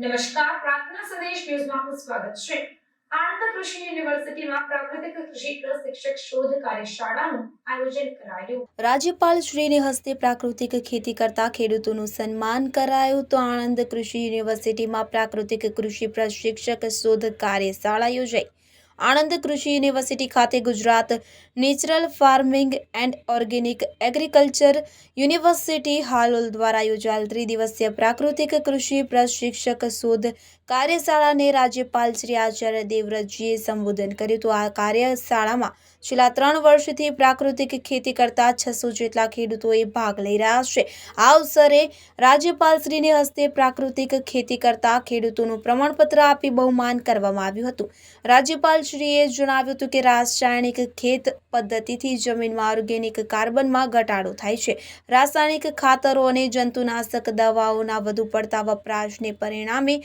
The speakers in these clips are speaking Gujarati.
નમસ્કાર, પ્રાર્થના સંદેશ ન્યૂઝમાં આપનું સ્વાગત છે। આણંદ કૃષિ યુનિવર્સિટીમાં પ્રાકૃતિક કૃષિ શિક્ષક શોધ કાર્યશાળાનું આયોજન કરાયું। રાજ્યપાલ શ્રીને હસ્તે પ્રાકૃતિક ખેતી કરતા ખેડૂતોનું સન્માન કરાયું। તો આણંદ કૃષિ યુનિવર્સિટીમાં પ્રાકૃતિક કૃષિ પ્રશિક્ષક શોધ કાર્યશાળા યોજાઈ। આણંદ કૃષિ યુનિવર્સિટી ખાતે Gujarat natural farming and organic agriculture university Halol દ્વારા યોજાયેલ ત્રિદિવસીય પ્રાકૃતિક કૃષિ પ્રશિક્ષક શોધ કાર્યશાળાને રાજ્યપાલ શ્રી આચાર્ય દેવવ્રતજીએ સંબોધન કર્યું। તો આ કાર્યશાળામાં છેલ્લા 3 વર્ષથી પ્રાકૃતિક ખેતી કરતા 600 જેટલા ખેડૂતોએ ભાગ લઈ રહ્યા છે। આ અવસરે રાજ્યપાલશ્રીને હસ્તે પ્રાકૃતિક ખેતી કરતા ખેડૂતોનું પ્રમાણપત્ર આપી બહુમાન કરવામાં આવ્યું હતું। રાજ્યપાલશ્રીએ જણાવ્યું હતું કે રાસાયણિક ખેત પદ્ધતિથી જમીનમાં ઓર્ગેનિક કાર્બનમાં ઘટાડો થાય છે। રાસાયણિક ખાતરો અને જંતુનાશક દવાઓના વધુ પડતા વપરાશને પરિણામે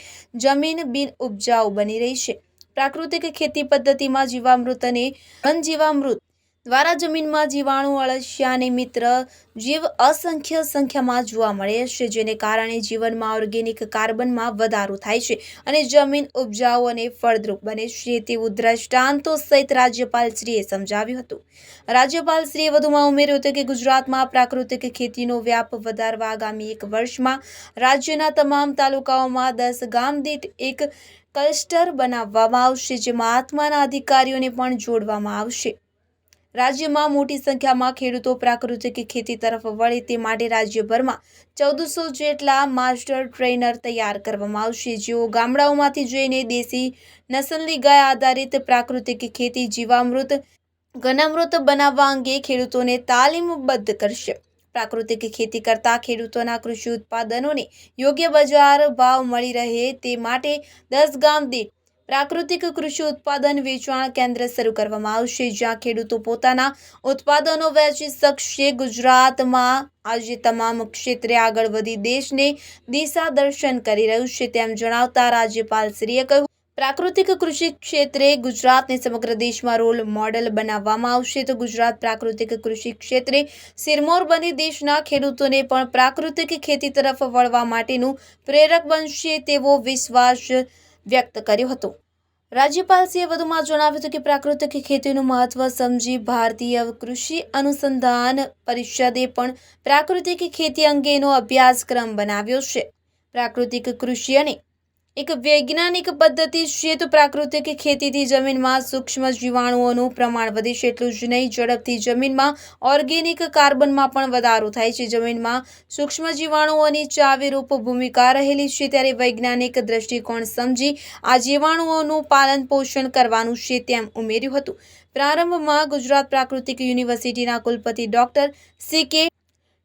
જમીન બિનઉપજાઉ બની રહી છે। પ્રાકૃતિક ખેતી પદ્ધતિમાં જીવામૃત અને ઘનજીવામૃત દ્વારા જમીનમાં જીવાણુ, અળસિયા અને મિત્ર જીવ અસંખ્ય સંખ્યામાં જોવા મળે છે, જેને કારણે જીવનમાં ઓર્ગેનિક કાર્બનમાં વધારો થાય છે અને જમીન ઉપજાઉ અને ફળદ્રુપ બને છે। તેવું દ્રષ્ટાંતો સહિત રાજ્યપાલશ્રીએ સમજાવ્યું હતું। રાજ્યપાલશ્રીએ વધુમાં ઉમેર્યું હતું કે ગુજરાતમાં પ્રાકૃતિક ખેતીનો વ્યાપ વધારવા આગામી 1 વર્ષમાં રાજ્યના તમામ તાલુકાઓમાં 10 ગામ દીઠ એક ક્લસ્ટર બનાવવામાં આવશે, જેમાં આત્માના અધિકારીઓને પણ જોડવામાં આવશે। રાજ્યમાં મોટી સંખ્યામાં ખેડૂતો પ્રાકૃતિક ખેતી તરફ વળે તે માટે રાજ્યભરમાં 1400 જેટલા માસ્ટર ટ્રેનર તૈયાર કરવામાં આવશે, જેઓ ગામડાઓમાંથી જઈને દેશી નસલની ગાય આધારિત પ્રાકૃતિક ખેતી, જીવામૃત, ઘનામૃત બનાવવા અંગે ખેડૂતોને તાલીમબદ્ધ કરશે। પ્રાકૃતિક ખેતી કરતા ખેડૂતોના કૃષિ ઉત્પાદનોને યોગ્ય બજાર ભાવ મળી રહે તે માટે 10 ગામ દીઠ પ્રાકૃતિક કૃષિ ઉત્પાદન વેચાણ કેન્દ્ર શરૂ કરવામાં આવશે, જ્યાં ખેડૂતો પોતાના ઉત્પાદનો વેચી શકશે। ગુજરાતમાં આજે તમામ ક્ષેત્રે આગળ વધી દેશને દિશા દર્શન કરી રહ્યું છે, તેમ જણાવતા રાજ્યપાલશ્રીએ કહ્યું, પ્રાકૃતિક કૃષિ ક્ષેત્રે ગુજરાતને સમગ્ર દેશમાં રોલ મોડેલ બનાવવામાં આવશે। તો ગુજરાત પ્રાકૃતિક કૃષિ ક્ષેત્રે સિરમોર બની દેશના ખેડૂતોને પણ પ્રાકૃતિક ખેતી તરફ વળવા માટેનું પ્રેરક બનશે તેવો વિશ્વાસ વ્યક્ત કર્યો હતો। રાજ્યપાલશ્રીએ વધુમાં જણાવ્યું હતું કે પ્રાકૃતિક ખેતીનું મહત્વ સમજી ભારતીય કૃષિ અનુસંધાન પરિષદે પણ પ્રાકૃતિક ખેતી અંગેનો અભ્યાસક્રમ બનાવ્યો છે। પ્રાકૃતિક કૃષિ અને એક વૈજ્ઞાનિક પદ્ધતિ છે। તો પ્રાકૃતિક ખેતીથી જમીનમાં સૂક્ષ્મ જીવાણુઓનું પ્રમાણ વધે છે, એટલું જ નહીં, ઝડપથી જમીનમાં ઓર્ગેનિક કાર્બનમાં પણ વધારો થાય છે। જમીનમાં સૂક્ષ્મ જીવાણુઓની ચાવીરૂપ ભૂમિકા રહેલી છે, ત્યારે વૈજ્ઞાનિક દ્રષ્ટિકોણ સમજી આ જીવાણુઓનું પાલન પોષણ કરવાનું છે, તેમ ઉમેર્યું હતું। પ્રારંભમાં ગુજરાત પ્રાકૃતિક યુનિવર્સિટીના કુલપતિ ડોક્ટર CK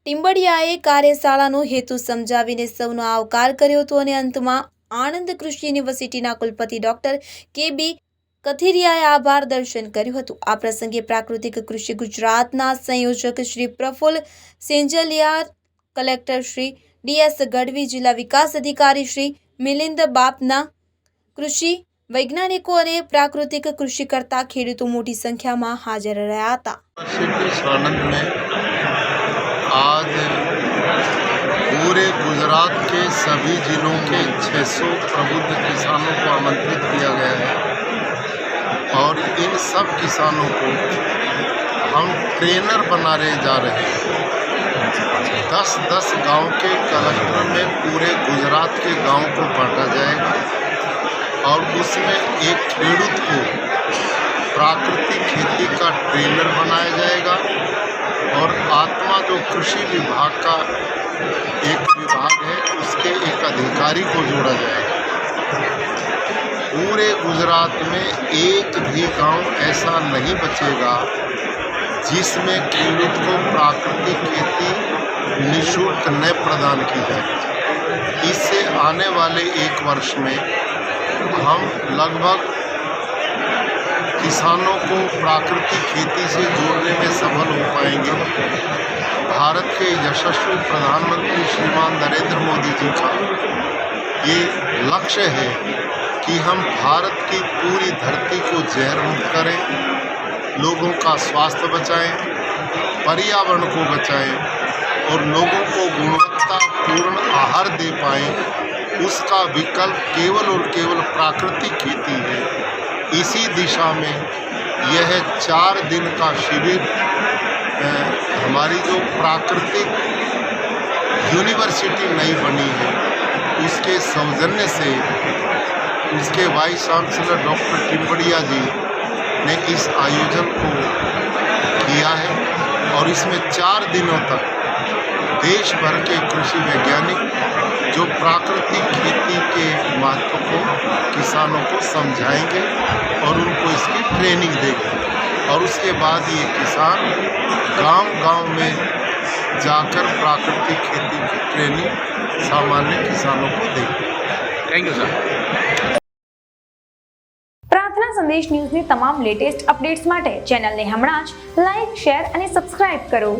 ટીમ્બડિયાએ કાર્યશાળાનો હેતુ સમજાવીને સૌનો આવકાર કર્યો હતો અને અંતમાં આણંદ કૃષિ યુનિવર્સિટીના કુલપતિ ડોક્ટર KB કથિરિયાએ આભાર દર્શન કર્યું હતું। આ પ્રસંગે પ્રાકૃતિક કૃષિ ગુજરાતના સંયોજક શ્રી પ્રફુલ્લ સેંજલિયા, કલેક્ટર શ્રી DS ગઢવી, જિલ્લા વિકાસ અધિકારી શ્રી મિલિંદ બાપના, કૃષિ વૈજ્ઞાનિકો અને પ્રાકૃતિક કૃષિ કરતા ખેડૂતો મોટી સંખ્યામાં હાજર રહ્યા હતા। पूरे गुजरात के सभी जिलों के 600 प्रबुद्ध किसानों को आमंत्रित किया गया है और इन सब किसानों को हम ट्रेनर बनाने जा रहे हैं। 10-10 गांव के क्लस्टर में पूरे गुजरात के गांव को बांटा जाएगा और उसमें एक खेडूत को प्राकृतिक खेती का ट्रेनर बनाया जाएगा और आत्मा जो कृषि विभाग का एक विभाग है, उसके एक अधिकारी को जोड़ा जाएगा। पूरे गुजरात में एक भी गांव ऐसा नहीं बचेगा जिसमें खेडूत को प्राकृतिक खेती निःशुल्क न प्रदान की जाए। इससे आने वाले 1 वर्ष में हम लगभग किसानों को प्राकृतिक खेती से जोड़ने में सफल हो पाएंगे। भारत के यशस्वी प्रधानमंत्री श्रीमान नरेंद्र मोदी जी का ये लक्ष्य है कि हम भारत की पूरी धरती को जहर मुक्त करें, लोगों का स्वास्थ्य बचाएं, पर्यावरण को बचाएं और लोगों को गुणवत्तापूर्ण आहार दे पाएं। उसका विकल्प केवल और केवल प्राकृतिक खेती है। इसी दिशा में यह 4 दिन का शिविर हमारी जो प्राकृतिक यूनिवर्सिटी नई बनी है उसके सौजन्य से उसके वाइस चांसलर डॉक्टर टिम्बड़िया जी ने इस आयोजन को किया है और इसमें 4 दिनों तक देश भर के कृषि वैज्ञानिक जो प्राकृतिक खेती के महत्व को किसानों को समझाएंगे और उनको इसकी ट्रेनिंग देंगे और उसके बाद ये किसान गांव-गांव में जाकर प्राकृतिक खेती की ट्रेनिंग सामान्य किसानों को देंगे। Thank you sir. પ્રાર્થના સંદેશ ન્યૂઝની તમામ લેટેસ્ટ અપડેટ્સ માટે ચેનલને હમણાં જ લાઇક, શેર અને સબસ્ક્રાઇબ કરો.